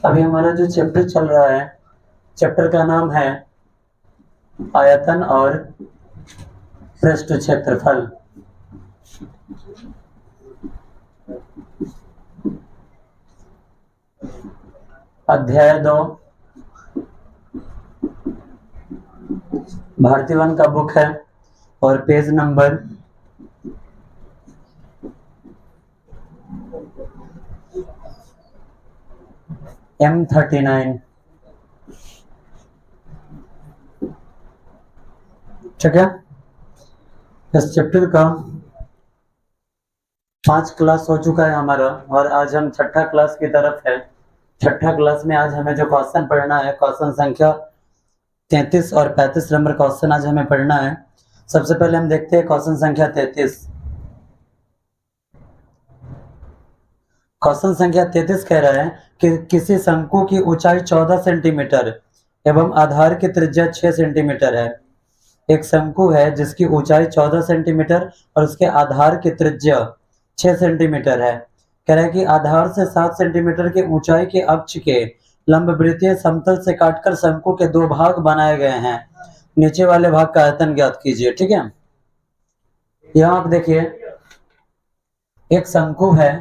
अभी हमारा जो चैप्टर चल रहा है, चैप्टर का नाम है आयतन और पृष्ठ क्षेत्रफल। अध्याय 2 भारती वन का बुक है और पेज नंबर 39। ठीक है, इस चैप्टर का 5 क्लास हो चुका है हमारा और आज हम छठा क्लास की तरफ है। छठा क्लास में आज हमें जो क्वेश्चन पढ़ना है, क्वेश्चन संख्या 33 और 35 नंबर क्वेश्चन आज हमें पढ़ना है। सबसे पहले हम देखते हैं क्वेश्चन संख्या 33। क्वेश्चन संख्या 33 कह रहा है कि किसी शंकु की ऊंचाई 14 सेंटीमीटर एवं आधार की त्रिज्या 6 सेंटीमीटर है। एक शंकु है जिसकी ऊंचाई 14 सेंटीमीटर और उसके आधार की त्रिज्या 6 सेंटीमीटर है। कह रहा है कि आधार से 7 सेंटीमीटर की ऊंचाई के अक्ष के लंबवृत्तीय समतल से काटकर शंकु के 2 भाग बनाए गए हैं। नीचे वाले भाग का आयतन ज्ञात कीजिए। ठीक है, यहाँ आप देखिए एक शंकु है,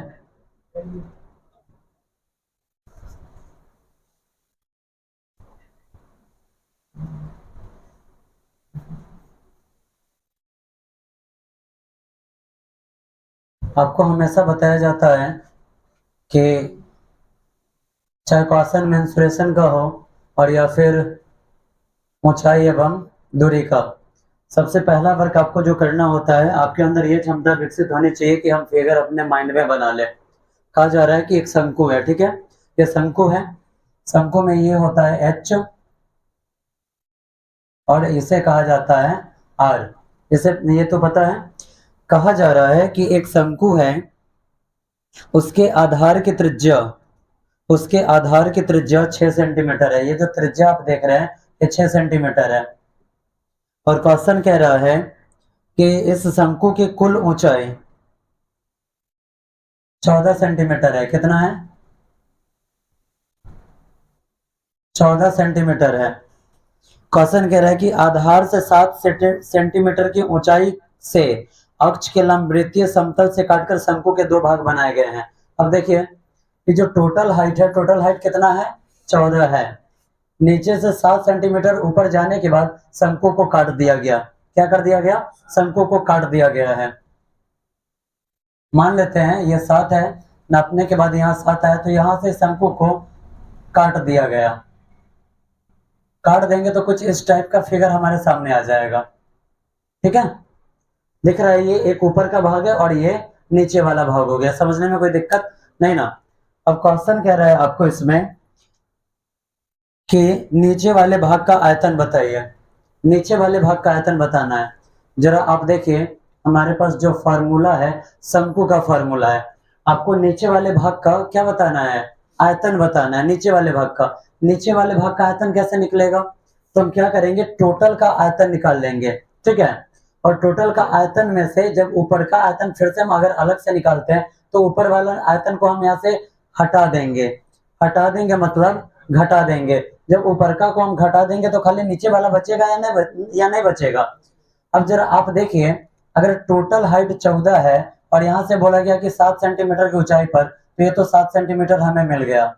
आपको हमेशा बताया जाता है कि चाहे क्वेश्चन मेंसुरेशन का हो और या फिर ऊंचाई एवं दूरी का, सबसे पहला वर्क आपको जो करना होता है, आपके अंदर ये क्षमता विकसित होनी चाहिए कि हम फिगर अपने माइंड में बना लें। कहा जा रहा है कि एक शंकु है, ठीक है, ये शंकु है, शंकु में ये होता है एच और इसे कहा जाता है आर। इसे ये तो पता है। कहा जा रहा है कि एक शंकु है, उसके आधार की त्रिज्या 6 सेंटीमीटर है। ये जो त्रिज्या आप देख रहे हैं ये 6 सेंटीमीटर है और क्वेश्चन कह रहा है कि इस शंकु की कुल ऊंचाई 14 सेंटीमीटर है। कितना है? 14 सेंटीमीटर है। क्वेश्चन कह रहा है कि आधार से 7 सेंटीमीटर की ऊंचाई से अक्ष के लंबवृत्तीय समतल से काटकर शंकु के 2 भाग बनाए गए हैं। अब देखिए कि जो टोटल हाइट है, टोटल हाइट कितना है? 14 है। नीचे से 7 सेंटीमीटर ऊपर जाने के बाद शंकु को काट दिया गया। क्या कर दिया गया? शंकु को काट दिया गया है। मान लेते हैं ये 7 है, नापने के बाद यहाँ 7 है, तो यहाँ से शंकु को काट दिया गया। काट देंगे तो कुछ इस टाइप का फिगर हमारे सामने आ जाएगा। ठीक है, दिख रहा है? ये एक ऊपर का भाग है और ये नीचे वाला भाग हो गया। समझने में कोई दिक्कत नहीं ना? अब क्वेश्चन कह रहा है आपको इसमें कि नीचे वाले भाग का आयतन बताइए। नीचे वाले भाग का आयतन बताना है। जरा आप देखिए, हमारे पास जो फार्मूला है शंकु का फार्मूला है, आपको नीचे वाले भाग का क्या बताना है? आयतन बताना है नीचे वाले भाग का। नीचे वाले भाग का आयतन कैसे निकलेगा? तो हम क्या करेंगे, टोटल का आयतन निकाल लेंगे। ठीक है, और टोटल का आयतन में से जब ऊपर का आयतन फिर से हम अगर अलग से निकालते हैं तो ऊपर वाला आयतन को हम यहाँ से हटा देंगे। हटा देंगे मतलब घटा देंगे। जब ऊपर का को हम घटा देंगे तो खाली नीचे वाला बचेगा या नहीं बचेगा? अब जरा आप देखिए, अगर टोटल हाइट 14 है और यहाँ से बोला गया कि 7 सेंटीमीटर की ऊंचाई पर, तो ये तो 7 सेंटीमीटर हमें मिल गया।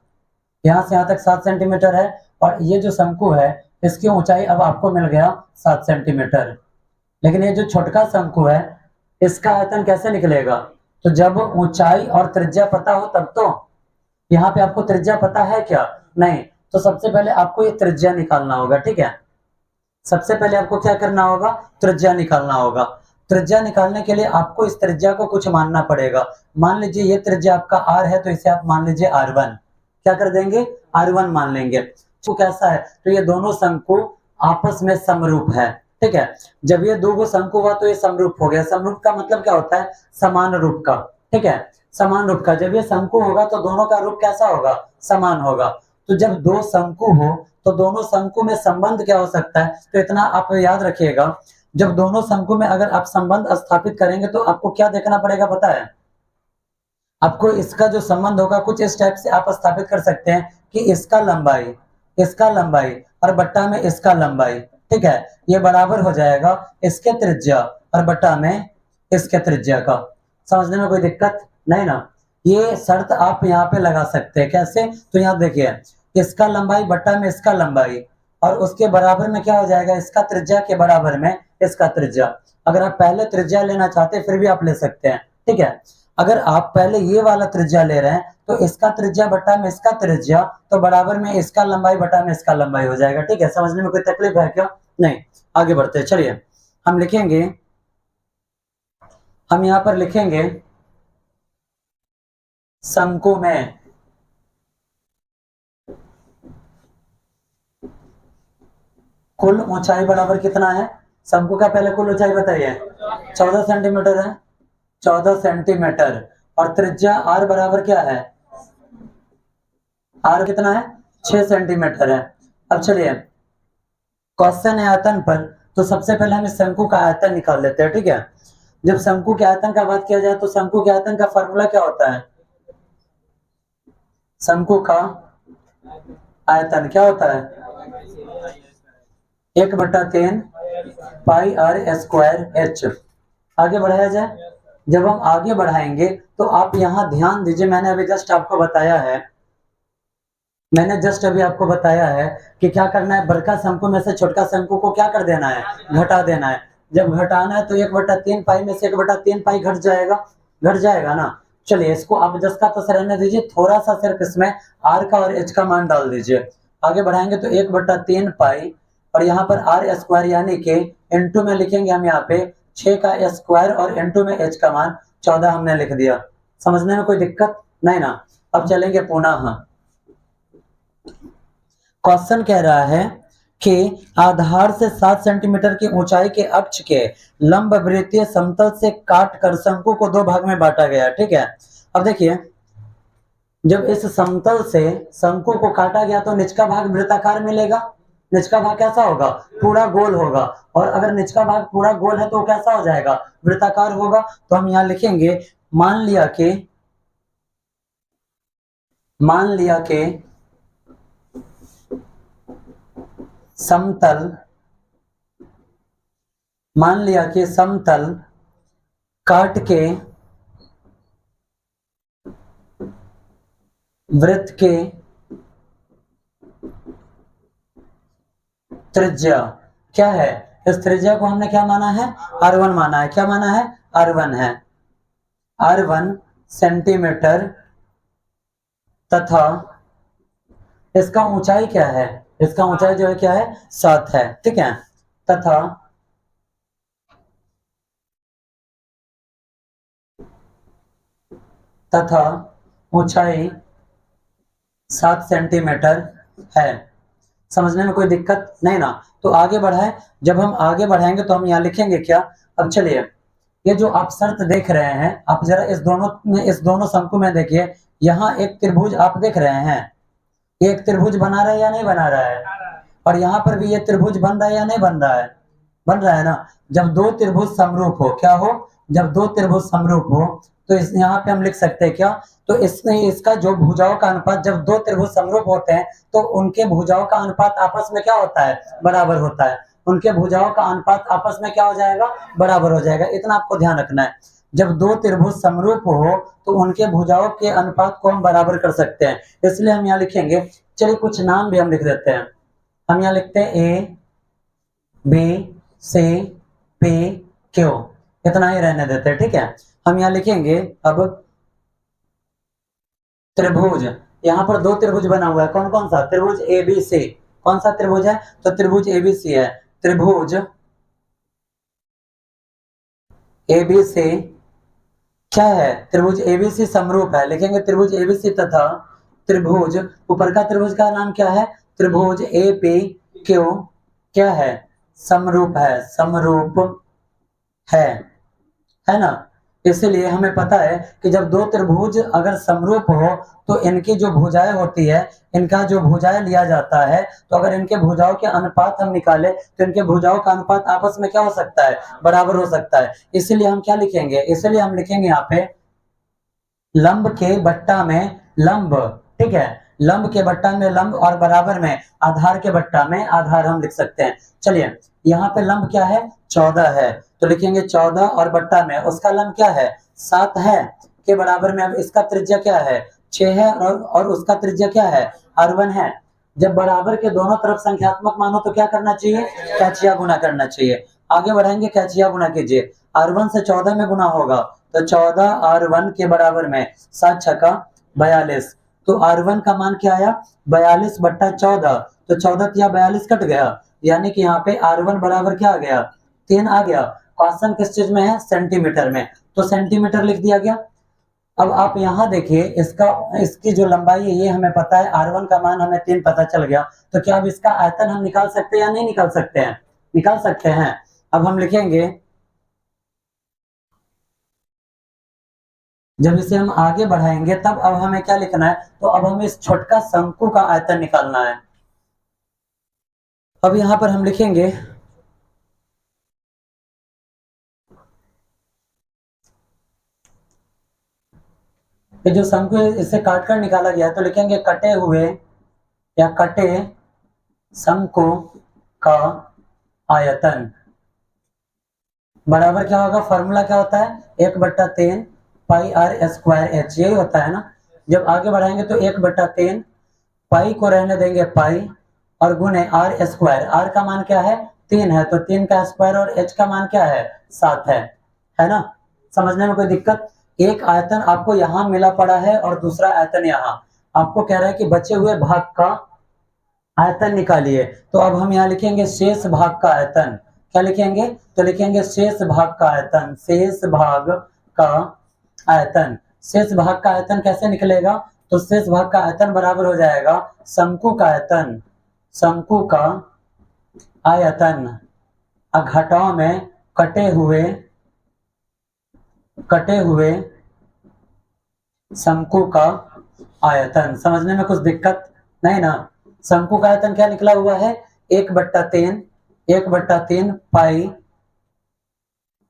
यहाँ से यहाँ तक 7 सेंटीमीटर है और ये जो शंकु है इसकी ऊंचाई अब आपको मिल गया 7 सेंटीमीटर। लेकिन ये जो छोटका शंकु है इसका आयतन कैसे निकलेगा? तो जब ऊंचाई और त्रिज्या पता हो तब तो। यहाँ पे आपको त्रिज्या पता है क्या? नहीं। तो सबसे पहले आपको ये त्रिज्या निकालना होगा। ठीक है, सबसे पहले आपको क्या करना होगा? त्रिज्या निकालना होगा। त्रिज्या निकालने के लिए आपको इस त्रिज्या को कुछ मानना पड़ेगा। मान लीजिए ये त्रिज्या आपका r है, तो इसे आप मान लीजिए r1। क्या कर देंगे? r1 मान लेंगे। तो कैसा है? तो ये दोनों शंकु आपस में समरूप है। ठीक है, जब ये दो शंकु हुआ तो ये समरूप हो गया। समरूप का मतलब क्या होता है? समान रूप का। ठीक है, समान रूप का। जब ये शंकु होगा तो दोनों का रूप कैसा होगा? समान होगा। तो जब दो शंकु हो तो दोनों शंकु में संबंध क्या हो सकता है? तो इतना आप याद रखिएगा, जब दोनों शंकु में अगर आप संबंध स्थापित करेंगे तो आपको क्या देखना पड़ेगा पता है? आपको इसका जो संबंध होगा कुछ इस टाइप से आप स्थापित कर सकते हैं कि इसका लंबाई और बट्टा में इसका लंबाई, ठीक है, ये बराबर हो जाएगा इसके त्रिज्या और बट्टा में इसके त्रिज्या का। समझने में कोई दिक्कत नहीं ना? ये शर्त आप यहाँ पे लगा सकते हैं। कैसे? तो यहाँ देखिए, इसका लंबाई बट्टा में इसका लंबाई और उसके बराबर में क्या हो जाएगा, इसका त्रिज्या के बराबर में इसका त्रिज्या। अगर आप पहले त्रिज्या लेना चाहते हैं फिर भी आप ले सकते हैं, ठीक है। अगर आप पहले ये वाला त्रिज्या ले रहे हैं तो इसका त्रिज्या बटा में इसका त्रिज्या, तो बराबर में इसका लंबाई बटा में इसका लंबाई हो जाएगा, ठीक है। समझने में कोई तकलीफ है क्या? नहीं। आगे बढ़ते हैं, चलिए हम लिखेंगे, हम यहां पर लिखेंगे शंकु में कुल ऊंचाई बराबर कितना है? शंकु का पहले कुल ऊंचाई बताइए। 14 सेंटीमीटर है, 14 सेंटीमीटर। और त्रिज्या आर बराबर क्या है? आर कितना है? 6 सेंटीमीटर है। अब चलिए, क्वेश्चन है आयतन पर, तो सबसे पहले हम इस शंकु का आयतन निकाल लेते हैं, ठीक है। जब शंकु के आयतन का बात किया जाए तो शंकु के आयतन का फॉर्मूला क्या होता है? शंकु का आयतन क्या होता है? 1/3 पाई आर स्क्वायर एच। आगे बढ़ाया जाए। जब हम आगे बढ़ाएंगे तो आप यहाँ ध्यान दीजिए, मैंने अभी जस्ट आपको बताया है, कि क्या करना है, बड़का शंकु में से छोटका शंकु को क्या कर देना है? घटा देना है। जब घटाना है तो 1/3 पाई में से 1/3 पाई घट जाएगा ना। चलिए इसको आप जस का तस रहने दीजिए, थोड़ा सा सिर्फ इसमें आर का और एच का मान डाल दीजिए। आगे बढ़ाएंगे तो 1/3 पाई और यहाँ पर आर स्क्वायर यानी कि इंटू में लिखेंगे हम यहाँ पे 6 का स्क्वायर और इंटू में एच का मान 14 हमने लिख दिया। समझने में कोई दिक्कत नहीं ना? अब चलेंगे पुनः। क्वेश्चन कह रहा है कि आधार से 7 सेंटीमीटर की ऊंचाई के अक्ष के लंब वृत्तीय समतल से काटकर शंकु को 2 भाग में बांटा गया, ठीक है। अब देखिए, जब इस समतल से शंकु को काटा गया तो निचका भाग वृत्ताकार मिलेगा। निचका भाग कैसा होगा? पूरा गोल होगा। और अगर निचका भाग पूरा गोल है तो कैसा हो जाएगा? वृत्ताकार होगा। तो हम यहाँ लिखेंगे, मान लिया कि समतल काट के वृत्त के त्रिज्या क्या है? इस त्रिज्या को हमने क्या माना है? R1 माना है। क्या माना है? R1 है। R1 सेंटीमीटर तथा इसका ऊंचाई क्या है? इसका ऊंचाई जो है क्या है? 7 है, ठीक है। तथा ऊंचाई 7 सेंटीमीटर है। समझने में कोई दिक्कत नहीं ना? तो आगे बढ़ाएं। जब हम आगे बढ़ाएंगे तो हम यहाँ लिखेंगे क्या? अब चलिए, ये जो आप शर्त देख रहे हैं, आप जरा इस दोनों शंकु में देखिए, यहाँ एक त्रिभुज आप देख रहे हैं, ये एक त्रिभुज बना रहा है या नहीं बना रहा है? और यहाँ पर भी ये त्रिभुज बन रहा है या नहीं बन रहा है? बन रहा है ना। जब दो त्रिभुज समरूप हो, क्या हो? जब दो त्रिभुज समरूप हो तो इस यहाँ पे हम लिख सकते हैं क्या? तो इसका जो भुजाओं का अनुपात, जब दो त्रिभुज समरूप होते हैं तो उनके भुजाओं का अनुपात आपस में क्या होता है? बराबर होता है। उनके भुजाओं का अनुपात आपस में क्या हो जाएगा? बराबर हो जाएगा। इतना आपको ध्यान रखना है। जब दो त्रिभुज समरूप हो तो उनके भुजाओं के अनुपात को हम बराबर कर सकते हैं, इसलिए हम यहाँ लिखेंगे। चलिए कुछ नाम भी हम लिख देते हैं। हम यहाँ लिखते हैं A B C P Q, इतना ही रहने देते हैं, ठीक है। हम यहाँ लिखेंगे अब त्रिभुज। यहाँ पर दो त्रिभुज बना हुआ है, कौन कौन सा? त्रिभुज ABC। कौन सा त्रिभुज है? तो त्रिभुज ABC है। त्रिभुज ABC क्या है? त्रिभुज ABC समरूप है। लिखेंगे त्रिभुज ABC तथा त्रिभुज, ऊपर का त्रिभुज का नाम क्या है? त्रिभुज APQ क्या है? समरूप है। समरूप है ना। इसलिए हमें पता है कि जब दो त्रिभुज अगर समरूप हो तो इनकी जो भुजाएं होती है, इनका जो भुजाएं लिया जाता है, तो अगर इनके भुजाओं के अनुपात हम निकाले तो इनके भुजाओं का अनुपात आपस में क्या हो सकता है? बराबर हो सकता है। इसलिए हम क्या लिखेंगे? इसलिए हम लिखेंगे यहाँ पे लंब के बट्टा में लंब, ठीक है, लंब के बट्टा में लंब और बराबर में आधार के बट्टा में आधार हम लिख सकते हैं। चलिए यहाँ पे लंब क्या है 14 है, तो लिखेंगे 14 और बट्टा में उसका लंब क्या है 7 है के बराबर में। अब इसका त्रिज्या क्या है 6 है और उसका त्रिज्या क्या है r1 है। जब बराबर के दोनों तरफ संख्यात्मक मानो तो क्या करना चाहिए कैचिया गुना करना चाहिए। आगे बढ़ाएंगे कैचिया गुना कीजिए, r1 से 14 में गुना होगा तो 14 r1 के बराबर में 7 छक्का 42, तो r1 का मान क्या आया 42 बट्टा 14, तो 14 या 42 कट गया, यानी कि यहाँ पे r1 बराबर क्या आ गया 3 आ गया। क्वेश्चन किस चीज में है सेंटीमीटर में, तो सेंटीमीटर लिख दिया गया। अब आप यहाँ देखिए इसकी जो लंबाई है ये हमें पता है, r1 का मान हमें 3 पता चल गया, तो क्या अब इसका आयतन हम निकाल सकते हैं या नहीं निकाल सकते हैं, निकाल सकते हैं। अब हम लिखेंगे, जब इसे हम आगे बढ़ाएंगे तब अब हमें क्या लिखना है, तो अब हमें इस छोटका शंकु का आयतन निकालना है। अब यहाँ पर हम लिखेंगे कि जो शंकु है इसे काट कर निकाला गया, तो लिखेंगे कटे हुए या कटे शंकु का आयतन बराबर क्या होगा, फॉर्मूला क्या होता है 1/3 पाई r स्क्वायर h, यही होता है ना। जब आगे बढ़ाएंगे तो 1/3 पाई को रहने देंगे पाई और गुने r स्क्वायर, r का मान क्या है 3 है, तो 3 का स्क्वायर और h का मान क्या है 7 है ना। समझने में कोई दिक्कत। एक आयतन आपको यहाँ मिला पड़ा है और दूसरा आयतन यहाँ, आपको कह रहा है कि बचे हुए भाग का आयतन निकालिए, तो अब हम यहाँ लिखेंगे शेष भाग का आयतन। क्या लिखेंगे, तो लिखेंगे शेष भाग का आयतन, शेष भाग का आयतन। शेष भाग का आयतन कैसे निकलेगा, तो शेष भाग का आयतन बराबर हो जाएगा शंकु का आयतन, शंकु का आयतन घटाओ में कटे हुए शंकु का आयतन। समझने में कुछ दिक्कत नहीं ना। शंकु का आयतन क्या निकला हुआ है 1/3 पाई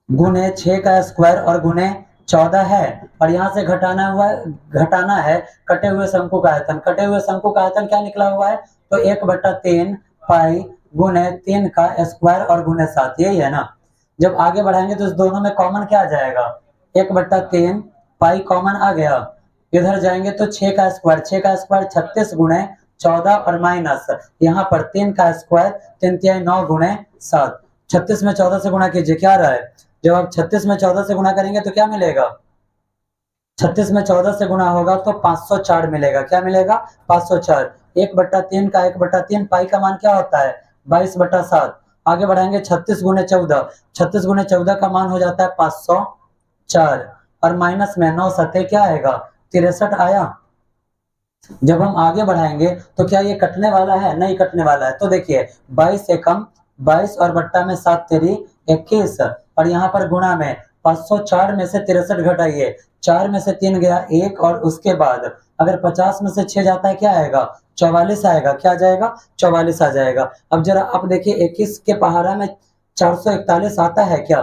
गुने 6 का स्क्वायर और गुने 14 है, और यहाँ से घटाना है कटे हुए शंकु का आयतन। कटे हुए शंकु का आयतन क्या निकला हुआ है, तो 1/3 पाई गुने 3 का स्क्वायर और गुने 7, यही है ना। जब आगे बढ़ाएंगे तो इस दोनों में कॉमन क्या आ जाएगा 1/3 पाई कॉमन आ गया, इधर जाएंगे तो 6 का स्क्वायर 36 गुणे 14 और माइनस यहाँ पर 3 का स्क्वायर 3 9 गुणे 7, 36 में 14 से गुणा कीजिए क्या रहा है। जब आप 36 में 14 से गुणा करेंगे तो क्या मिलेगा, 36 में 14 से गुणा होगा तो 504 मिलेगा। क्या मिलेगा 504। 1/3 का 1/3 पाई का मान क्या होता है 22/7। आगे बढ़ाएंगे 36 गुणे 14 का मान हो जाता है 504 और माइनस में 9 सत्ते क्या आएगा 63 आया। जब हम आगे बढ़ाएंगे तो क्या ये कटने वाला है, नहीं कटने वाला है। तो देखिए 22 एकम 22 और बट्टा में 7 तेरी 21 और यहाँ पर गुणा में 504 में से 63 घटाइए, 4 में से 3 गया 1 और उसके बाद अगर 50 में से 6 जाता है क्या आएगा 44 आएगा। क्या आ जाएगा 44 आ जाएगा। अब जरा आप देखिए 21 के पहाड़ा में 441 आता है क्या,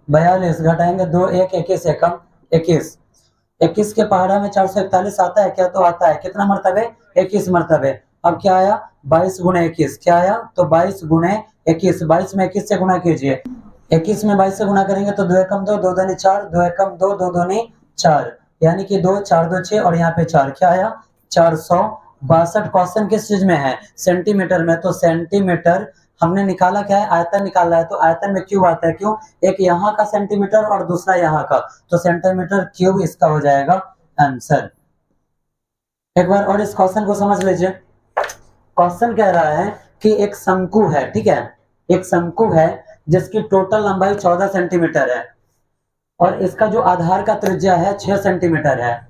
42 घटाएंगे 2 1 21 एकम 21 के पहाड़ा में 441 आता है क्या, तो आता है। कितना मरतबे 21 मरतबे। अब क्या आया 22 गुणे 21, क्या आया तो 22 गुणे 21, 22 में 21 से गुणा कीजिए, 21 में 22 से गुणा करेंगे तो 2 एकम 2 2 दूनी 4 2 एकम 2 2 दूनी 4, यानी कि 2 4 2 6 और यहाँ पे 4, क्या आया 462। क्वेश्चन किस चीज में है सेंटीमीटर में, तो सेंटीमीटर हमने निकाला क्या है आयतन निकाला है, तो आयतन में क्यूब आता है। क्यों, एक यहाँ का सेंटीमीटर और दूसरा यहाँ का, तो सेंटीमीटर क्यूब इसका हो जाएगा आंसर। एक बार और इस क्वेश्चन को समझ लीजिए। क्वेश्चन कह रहा है कि एक शंकु है, ठीक है, एक शंकु है जिसकी टोटल लंबाई 14 सेंटीमीटर है और इसका जो आधार का त्रिज्या है 6 सेंटीमीटर है।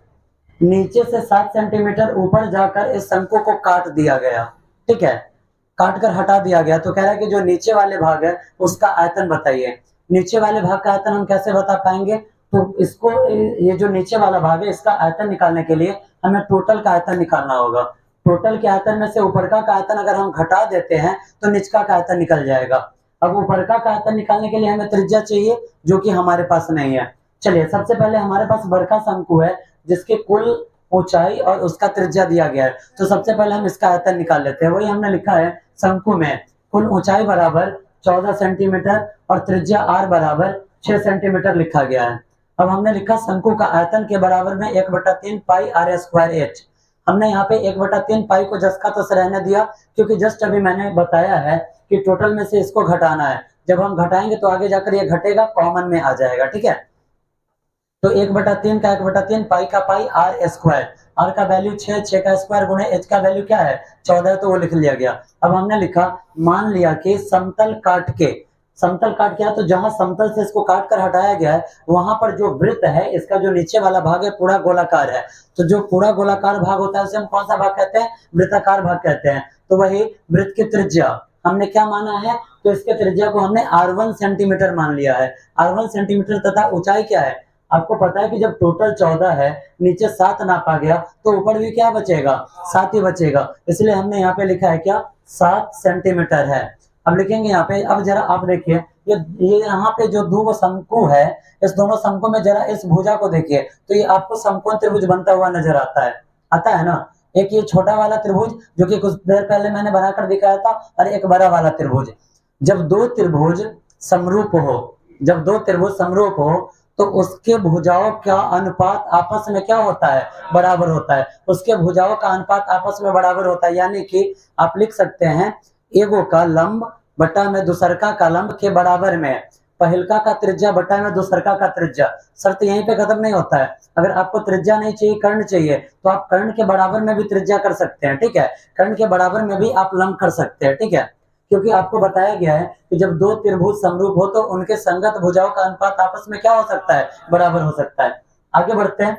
नीचे से 7 सेंटीमीटर ऊपर जाकर इस शंकु को काट दिया गया, ठीक है, काट कर हटा दिया गया। तो कह रहा है कि जो नीचे वाले भाग है उसका आयतन बताइए। नीचे वाले भाग का आयतन हम कैसे बता पाएंगे, तो इसको ये जो नीचे वाला भाग है इसका आयतन निकालने के लिए हमें टोटल का आयतन निकालना होगा। टोटल के आयतन में से ऊपर का आयतन अगर हम घटा देते हैं तो निचका का आयतन निकल जाएगा। अब ऊपर का आयतन निकालने के लिए हमें त्रिज्या चाहिए जो कि हमारे पास नहीं है, चलिए सबसे पहले हमारे पास बरका शंकु है जिसकी कुल ऊंचाई और उसका त्रिज्या दिया गया है। तो सबसे पहले हम इसका आयतन निकाल लेते हैं। वही हमने लिखा है शंकु में कुल ऊंचाई बराबर 14 सेंटीमीटर और त्रिज्या r बराबर 6 सेंटीमीटर लिखा गया है। अब हमने लिखा शंकु का आयतन के बराबर में 1/3 पाई r स्क्वायर h। हमने यहाँ पे 1/3 पाई को जस का तस रहने दिया क्योंकि जस्ट अभी मैंने बताया है कि टोटल में से इसको घटाना है। जब हम घटाएंगे तो आगे जाकर ये घटेगा, कॉमन में आ जाएगा। ठीक है, तो 1/3 का 1/3 पाई का पाई r स्क्वायर, r का वैल्यू 6 का स्क्वायर गुणे h का वैल्यू क्या है 14, तो वो लिख लिया गया। अब हमने लिखा मान लिया कि समतल काट क्या, तो जहां समतल से इसको काट कर हटाया गया है वहां पर जो वृत्त है इसका जो नीचे वाला भाग है पूरा गोलाकार है। तो जो पूरा गोलाकार भाग होता है उसे हम कौन सा भाग कहते हैं, वृत्ताकार भाग कहते हैं। तो वही वृत्त की त्रिज्या हमने क्या माना है, तो इसके त्रिज्या को हमने r1 सेंटीमीटर मान लिया है। r1 सेंटीमीटर तथा ऊंचाई क्या है, आपको पता है कि जब टोटल 14 है, नीचे 7 नापा गया तो ऊपर भी क्या बचेगा, 7 ही बचेगा। इसलिए हमने यहाँ पे लिखा है क्या, 7 सेंटीमीटर है। अब लिखेंगे यहाँ पे, अब जरा आप देखिए ये यहाँ पे जो दो शंकु है, इस दोनों शंकु में जरा इस भुजा को देखिए, तो ये आपको समकोण त्रिभुज बनता हुआ नजर आता है ना। एक ये छोटा वाला त्रिभुज जो कि कुछ देर पहले मैंने बनाकर दिखाया था, और एक बड़ा वाला त्रिभुज। जब दो त्रिभुज समरूप हो तो उसके भुजाओं का अनुपात आपस में क्या होता है, बराबर होता है। उसके भुजाओं का अनुपात आपस में बराबर होता है, यानी कि आप लिख सकते हैं एगो का लंब बटा में दूसरका का लंब के बराबर में पहिलका का त्रिज्या बटा में दूसरका का त्रिज्या। शर्त यहीं पे खत्म नहीं होता है। अगर आपको त्रिज्या नहीं चाहिए, कर्ण चाहिए, तो आप कर्ण के बराबर में भी त्रिज्या कर सकते हैं। ठीक है, कर्ण के बराबर में भी आप लंब कर सकते हैं। ठीक है, क्योंकि आपको बताया गया है कि जब दो त्रिभुज समरूप हो तो उनके संगत भुजाओं का अनुपात आपस में क्या हो सकता है, बराबर हो सकता है। आगे बढ़ते हैं,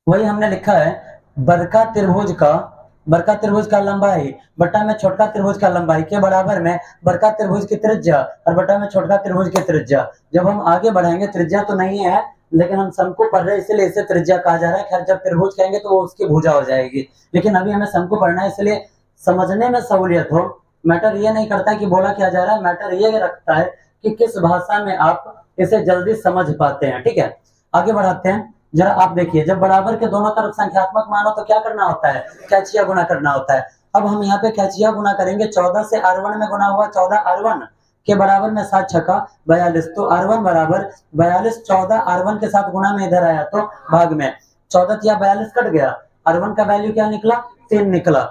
वही हमने लिखा है बड़का त्रिभुज का लंबाई बटा में छोटका त्रिभुज का लंबाई के बराबर में बड़का त्रिभुज की त्रिज्या और बटा में छोटका त्रिभुज की त्रिज्या। जब हम आगे बढ़ेंगे, त्रिज्या तो नहीं है लेकिन हम शंकु पढ़ रहे हैं इसलिए इसे त्रिज्या कहा जा रहा है। खैर जब त्रिभुज कहेंगे तो वो उसकी भुजा हो जाएगी, लेकिन अभी हमें शंकु पढ़ना है इसलिए समझने में सहूलियत हो। मैटर ये नहीं करता कि बोला क्या जा रहा है, मैटर ये रखता है कि किस भाषा में आप इसे जल्दी समझ पाते हैं। ठीक है, आगे बढ़ाते हैं। जरा आप देखिए, जब बराबर के दोनों तरफ संख्यात्मक मानो तो क्या करना होता है, कैचिया गुना करना होता है। अब हम यहाँ पे कैचिया गुना करेंगे। 14 से r1 में गुना हुआ 14 r1 के बराबर में 7 छक्का 42, तो r1 बराबर 42। 14 r1 के साथ गुना में इधर आया तो भाग में 14 या 42 कट गया। r1 का वैल्यू क्या निकला, 3 निकला।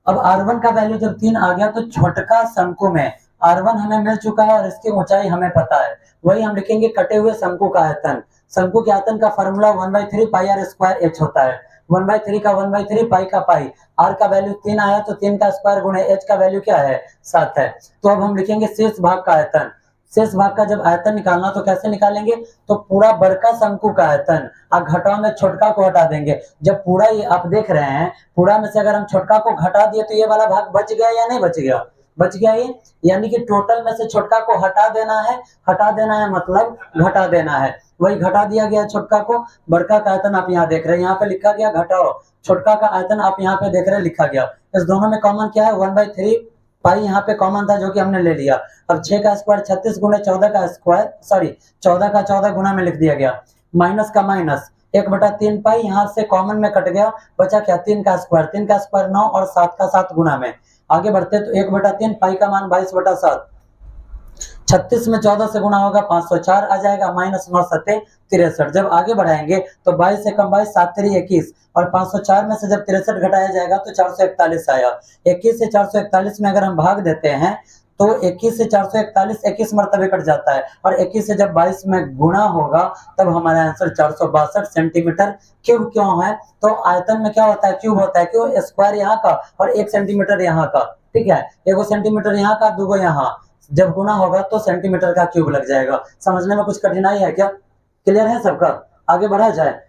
अब r1 का वैल्यू जब 3 आ गया तो छोटका शंकु में r1 हमें मिल चुका है और इसकी ऊंचाई हमें पता है। वही हम लिखेंगे कटे हुए शंकु का आयतन। शंकु के आयतन का फॉर्मूला 1/3 पाई r स्क्वायर h होता है। 1/3 का 1/3 पाई का पाई, r का वैल्यू 3 आया तो 3 का स्क्वायर गुणे h का वैल्यू क्या है, 7 है। तो अब हम लिखेंगे शेष भाग का आयतन। शेष भाग का जब आयतन निकालना तो कैसे निकालेंगे, तो पूरा बड़का शंकु का आयतन और घटाओ में छोटका को हटा देंगे। जब पूरा ये आप देख रहे हैं, पूरा में से अगर हम छोटका को घटा दिए तो ये वाला भाग बच गया या नहीं बच गया, बच गया ये, यानी कि टोटल में से छोटका को हटा देना है मतलब घटा देना है। वही घटा दिया गया छोटका को। बड़का का आयतन आप यहाँ देख रहे हैं, यहाँ पे लिखा गया घटाओ, छोटका का आयतन आप यहाँ पे देख रहे हैं लिखा गया। इस दोनों में कॉमन क्या है, 1/3 पाई यहाँ पे कॉमन था जो कि हमने ले लिया। अब 6 का स्क्वायर 36 गुणे 14 का स्क्वायर, सॉरी 14 का 14 गुना में लिख दिया गया। माइनस का माइनस 1/3 पाई यहाँ से कॉमन में कट गया, बचा क्या 3 का स्क्वायर 9 और 7 का 7 गुना में। आगे बढ़ते तो 1/3 पाई का मान 22/7, 36 में 14 से गुना होगा 504 आ जाएगा, माइनस 9 7 63। जब आगे बढ़ाएंगे तो 22 से कम 22 7 3 21 और 504 में से जब 63 घटाया जाएगा तो 441 आया। 21 से 441 में अगर हम भाग देते हैं तो 21 से 441 21 मरतबे कट जाता है, और 21 से जब 22 में गुणा होगा तब हमारा आंसर 462 सेंटीमीटर क्यूब क्यों है, तो आयतन में क्या होता है, क्यूब होता है। क्यों, स्क्वायर यहाँ का और 1 सेंटीमीटर यहाँ का। ठीक है, 1 सेंटीमीटर यहाँ का, 2 यहाँ, जब गुना होगा तो सेंटीमीटर का क्यूब लग जाएगा। समझने में कुछ कठिनाई है क्या, क्लियर है सबका, आगे बढ़ा जाए।